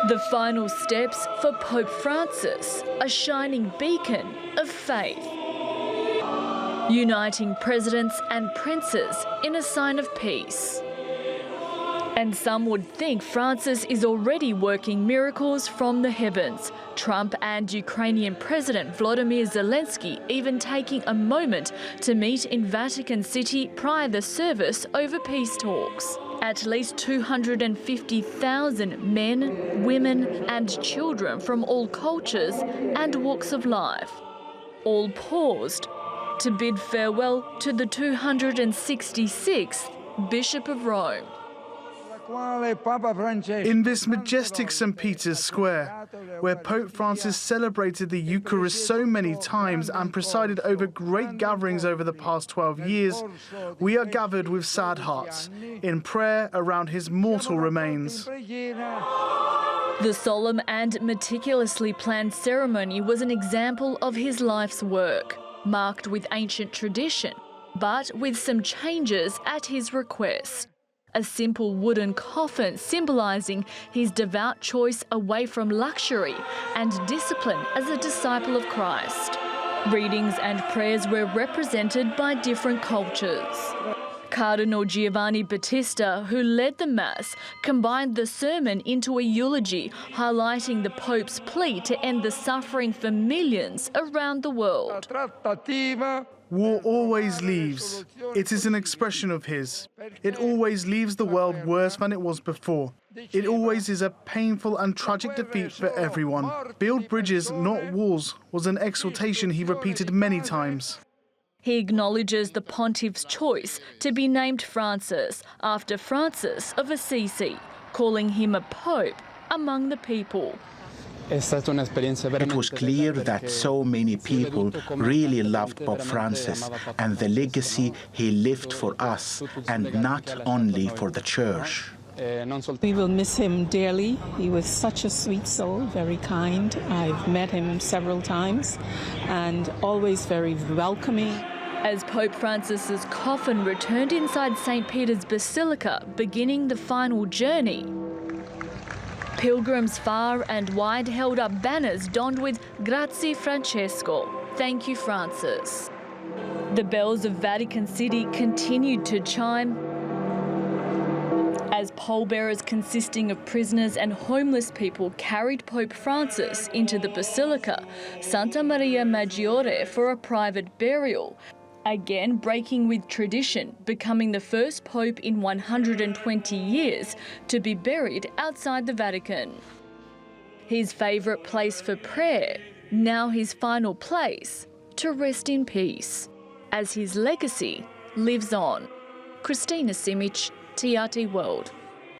The final steps for Pope Francis, a shining beacon of faith. Uniting presidents and princes in a sign of peace. And some would think Francis is already working miracles from the heavens. Trump and Ukrainian President Volodymyr Zelensky even taking a moment to meet in Vatican City prior to the service over peace talks. At least 250,000 men, women and children from all cultures and walks of life, all paused to bid farewell to the 266th Bishop of Rome. In this majestic St. Peter's Square, where Pope Francis celebrated the Eucharist so many times and presided over great gatherings over the past 12 years, we are gathered with sad hearts in prayer around his mortal remains. The solemn and meticulously planned ceremony was an example of his life's work, marked with ancient tradition, but with some changes at his request. A simple wooden coffin symbolising his devout choice away from luxury and discipline as a disciple of Christ. Readings and prayers were represented by different cultures. Cardinal Giovanni Battista, who led the Mass, combined the sermon into a eulogy, highlighting the Pope's plea to end the suffering for millions around the world. War always leaves. It is an expression of his. It always leaves the world worse than it was before. It always is a painful and tragic defeat for everyone. Build bridges, not walls, was an exhortation he repeated many times. He acknowledges the Pontiff's choice to be named Francis after Francis of Assisi, calling him a pope among the people. It was clear that so many people really loved Pope Francis and the legacy he left for us, and not only for the Church. We will miss him dearly. He was such a sweet soul, very kind. I've met him several times and always very welcoming. As Pope Francis's coffin returned inside St. Peter's Basilica, beginning the final journey, pilgrims far and wide held up banners donned with Grazie Francesco, thank you Francis. The bells of Vatican City continued to chime as pallbearers consisting of prisoners and homeless people carried Pope Francis into the Basilica, Santa Maria Maggiore, for a private burial. Again breaking with tradition, becoming the first pope in 120 years to be buried outside the Vatican. His favourite place for prayer, now his final place to rest in peace, as his legacy lives on. Kristina Simich, TRT World.